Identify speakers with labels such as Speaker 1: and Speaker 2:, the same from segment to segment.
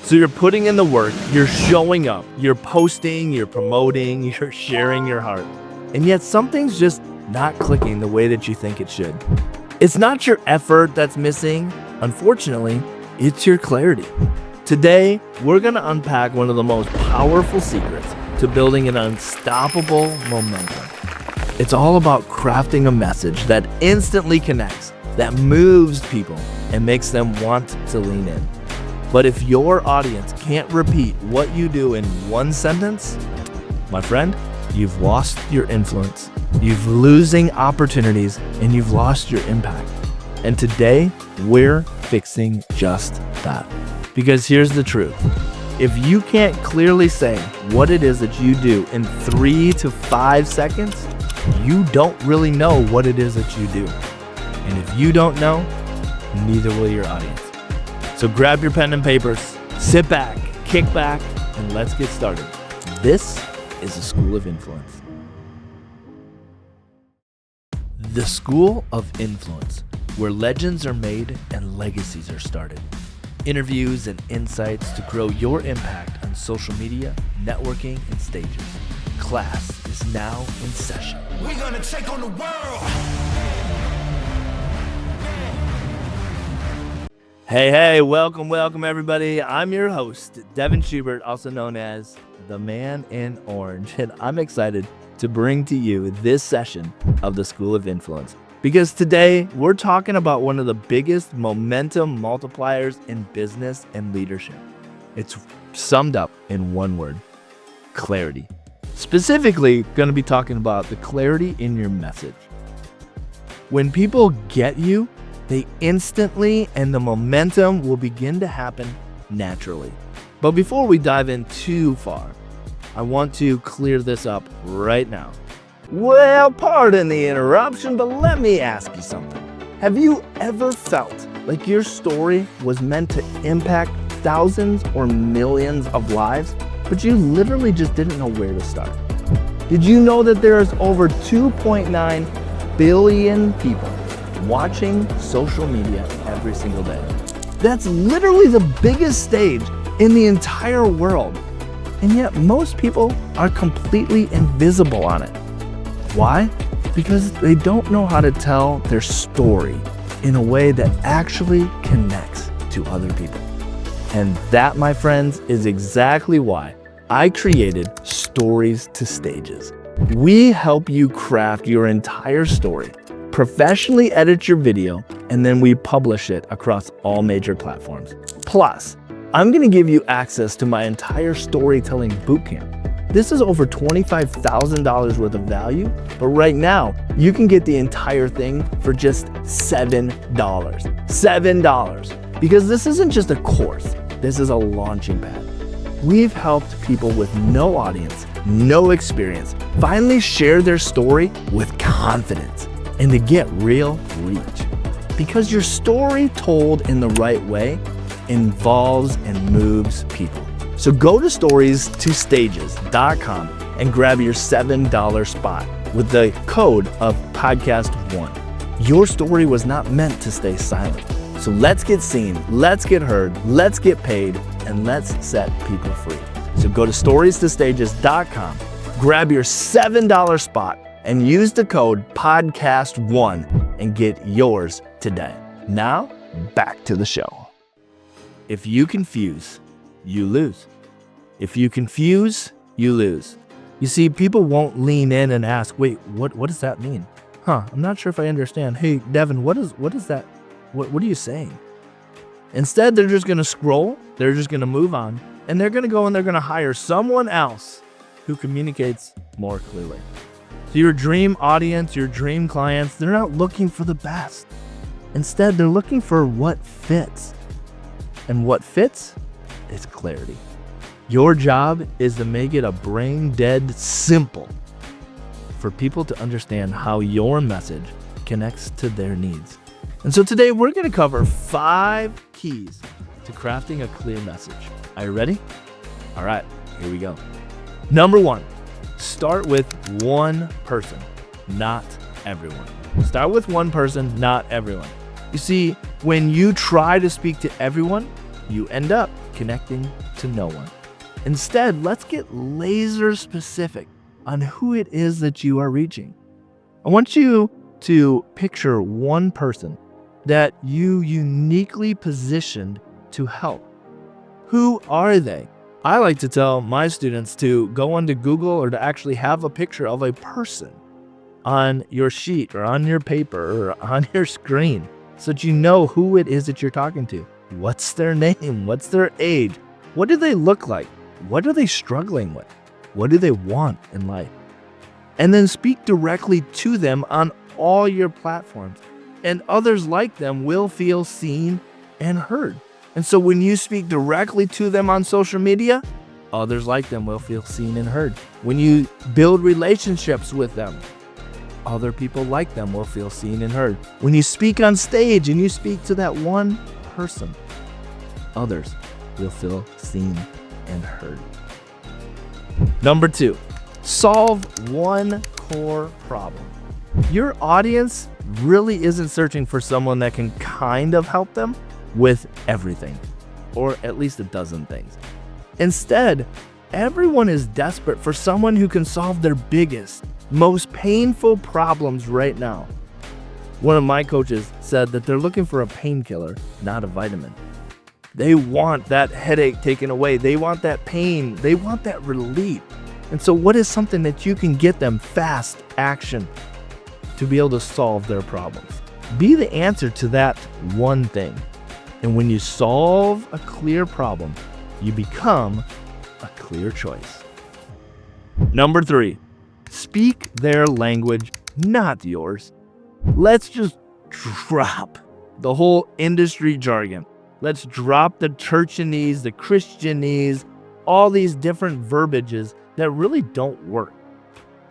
Speaker 1: So you're putting in the work, you're showing up, you're posting, you're promoting, you're sharing your heart. And yet something's just not clicking the way that you think it should. It's not your effort that's missing. Unfortunately, it's your clarity. Today, we're going to unpack one of the most powerful secrets to building an unstoppable momentum. It's all about crafting a message that instantly connects, that moves people, and makes them want to lean in. But if your audience can't repeat what you do in one sentence, my friend, you've lost your influence, you've losing opportunities, and you've lost your impact. And today, we're fixing just that. Because here's the truth. If you can't clearly say what it is that you do in 3 to 5 seconds, you don't really know what it is that you do. And if you don't know, neither will your audience. So grab your pen and papers, sit back, kick back, and let's get started. This is the School of Influence. The School of Influence, where legends are made and legacies are started. Interviews and insights to grow your impact on social media, networking, and stages. Class is now in session.
Speaker 2: We're gonna take on the world.
Speaker 1: Hey, welcome everybody. I'm your host, Devin Schubert, also known as the Man in Orange, and I'm excited to bring to you this session of the School of Influence. Because today we're talking about one of the biggest momentum multipliers in business and leadership. It's summed up in one word: clarity. Specifically, going to be talking about the clarity in your message. When people get you, they instantly, and the momentum will begin to happen naturally. But before we dive in too far, I want to clear this up right now. Well, pardon the interruption, but let me ask you something. Have you ever felt like your story was meant to impact thousands or millions of lives, but you literally just didn't know where to start? Did you know that there's over 2.9 billion people watching social media every single day? That's literally the biggest stage in the entire world. And yet most people are completely invisible on it. Why? Because they don't know how to tell their story in a way that actually connects to other people. And that, my friends, is exactly why I created Stories to Stages. We help you craft your entire story, professionally edit your video, and then we publish it across all major platforms. Plus, I'm going to give you access to my entire storytelling bootcamp. This is over $25,000 worth of value, but right now you can get the entire thing for just $7. $7. Because this isn't just a course, this is a launching pad. We've helped people with no audience, no experience, finally share their story with confidence and to get real reach. Because your story told in the right way involves and moves people. So go to stories2stages.com and grab your $7 spot with the code of podcast1. Your story was not meant to stay silent. So let's get seen, let's get heard, let's get paid, and let's set people free. So go to stories2stages.com, grab your $7 spot, and use the code podcast1 and get yours today. Now, back to the show. If you confuse, you lose. If you confuse, you lose. You see, people won't lean in and ask, wait, what does that mean? I'm not sure if I understand. Hey, Devin, what is that? What are you saying? Instead, they're just going to scroll. They're just going to move on. And they're going to go and they're going to hire someone else who communicates more clearly. So your dream audience, your dream clients, they're not looking for the best. Instead, they're looking for what fits. And what fits is clarity. Your job is to make it a brain dead simple for people to understand how your message connects to their needs. And so today we're going to cover 5 keys to crafting a clear message. Are you ready? All right, here we go. Number 1, start with one person, not everyone. Start with one person, not everyone. You see, when you try to speak to everyone, you end up connecting to no one. Instead, let's get laser specific on who it is that you are reaching. I want you to picture one person that you uniquely positioned to help. Who are they? I like to tell my students to go onto Google or to actually have a picture of a person on your sheet or on your paper or on your screen so that you know who it is that you're talking to. What's their name? What's their age? What do they look like? What are they struggling with? What do they want in life? And then speak directly to them on all your platforms. And others like them will feel seen and heard. And so when you speak directly to them on social media, others like them will feel seen and heard. When you build relationships with them, other people like them will feel seen and heard. When you speak on stage and you speak to that one person, others will feel seen and heard. Number 2, solve one core problem. Your audience really isn't searching for someone that can kind of help them with everything, or at least a dozen things. Instead, everyone is desperate for someone who can solve their biggest, most painful problems right now. One of my coaches said that they're looking for a painkiller, not a vitamin. They want that headache taken away. They want that pain. They want that relief. And so what is something that you can get them fast action to be able to solve their problems? Be the answer to that one thing. And when you solve a clear problem, you become a clear choice. Number 3, speak their language, not yours. Let's just drop the whole industry jargon. Let's drop the churchanese, the Christianese, all these different verbiages that really don't work.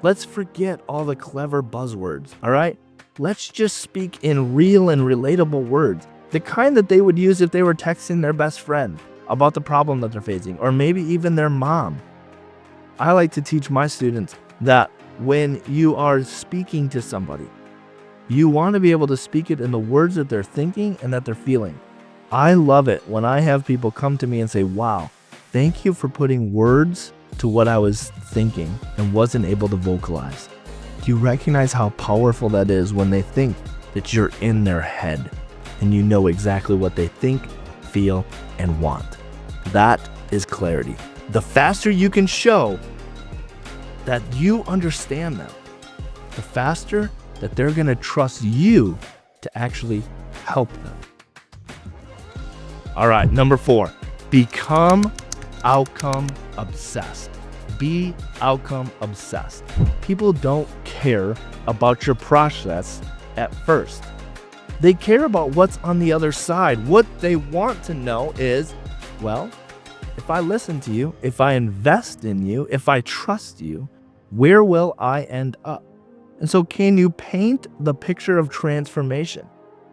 Speaker 1: Let's forget all the clever buzzwords, all right? Let's just speak in real and relatable words, the kind that they would use if they were texting their best friend about the problem that they're facing, or maybe even their mom. I like to teach my students that when you are speaking to somebody, you want to be able to speak it in the words that they're thinking and that they're feeling. I love it when I have people come to me and say, wow, thank you for putting words to what I was thinking and wasn't able to vocalize. Do you recognize how powerful that is when they think that you're in their head and you know exactly what they think, feel, and want? That is clarity. The faster you can show that you understand them, the faster that they're going to trust you to actually help them. All right, number 4, become outcome obsessed. Be outcome obsessed. People don't care about your process at first. They care about what's on the other side. What they want to know is, well, if I listen to you, if I invest in you, if I trust you, where will I end up? And so can you paint the picture of transformation?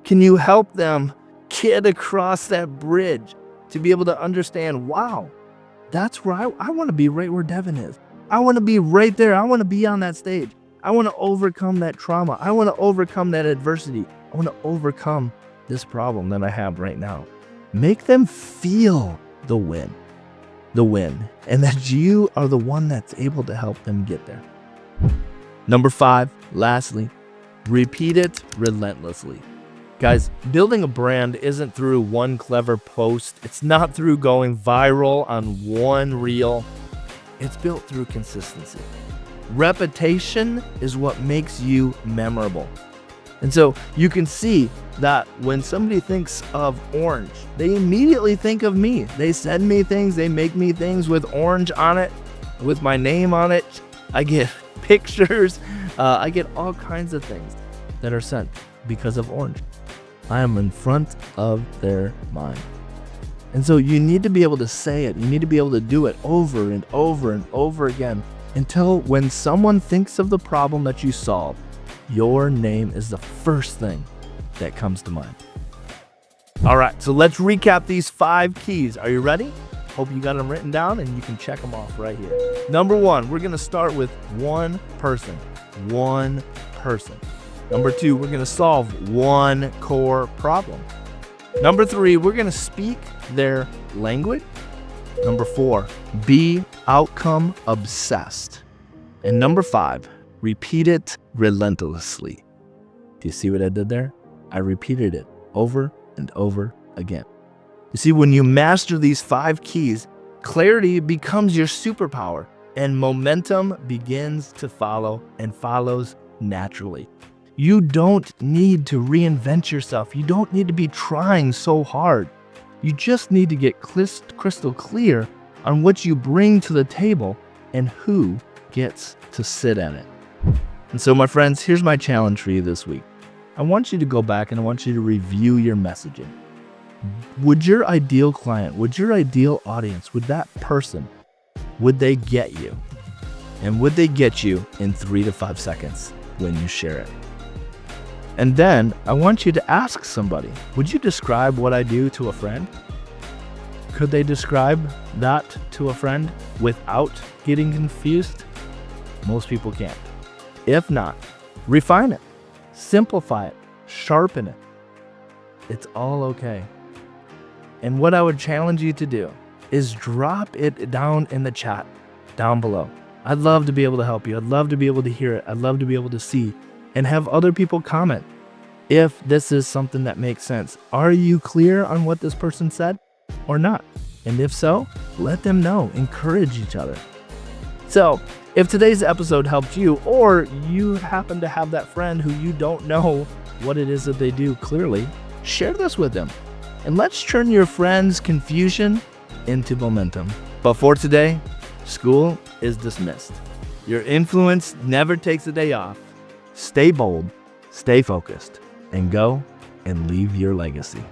Speaker 1: Can you help them get across that bridge to be able to understand, wow, that's where I want to be, right where Devin is. I want to be right there. I want to be on that stage. I want to overcome that trauma. I want to overcome that adversity. I want to overcome this problem that I have right now. Make them feel the win, and that you are the one that's able to help them get there. Number 5, lastly, repeat it relentlessly. Guys, building a brand isn't through one clever post. It's not through going viral on one reel. It's built through consistency. Repetition is what makes you memorable. And so you can see that when somebody thinks of orange, they immediately think of me. They send me things, they make me things with orange on it, with my name on it. I get pictures, I get all kinds of things that are sent because of orange. I am in front of their mind. And so you need to be able to say it. You need to be able to do it over and over and over again until when someone thinks of the problem that you solve, your name is the first thing that comes to mind. All right, so let's recap these 5 keys. Are you ready? Hope you got them written down and you can check them off right here. Number 1, we're gonna start with one person. Number 2, we're gonna solve one core problem. Number 3, we're going to speak their language. Number 4, be outcome obsessed. And number 5, repeat it relentlessly. Do you see what I did there? I repeated it over and over again. You see, when you master these 5 keys, clarity becomes your superpower and momentum begins to follow and follows naturally. You don't need to reinvent yourself. You don't need to be trying so hard. You just need to get crystal clear on what you bring to the table and who gets to sit at it. And so, my friends, here's my challenge for you this week. I want you to go back and I want you to review your messaging. Would your ideal client, would your ideal audience, would that person, would they get you? And would they get you in 3 to 5 seconds when you share it? And then I want you to ask somebody, would you describe what I do to a friend? Could they describe that to a friend without getting confused? Most people can't. If not, refine it, simplify it, sharpen it. It's all okay. And what I would challenge you to do is drop it down in the chat down below. I'd love to be able to help you. I'd love to be able to hear it. I'd love to be able to see and have other people comment if this is something that makes sense. Are you clear on what this person said or not? And if so, let them know. Encourage each other. So, if today's episode helped you, or you happen to have that friend who you don't know what it is that they do clearly, share this with them. And let's turn your friend's confusion into momentum. But for today, school is dismissed. Your influence never takes a day off. Stay bold, stay focused, and go and leave your legacy.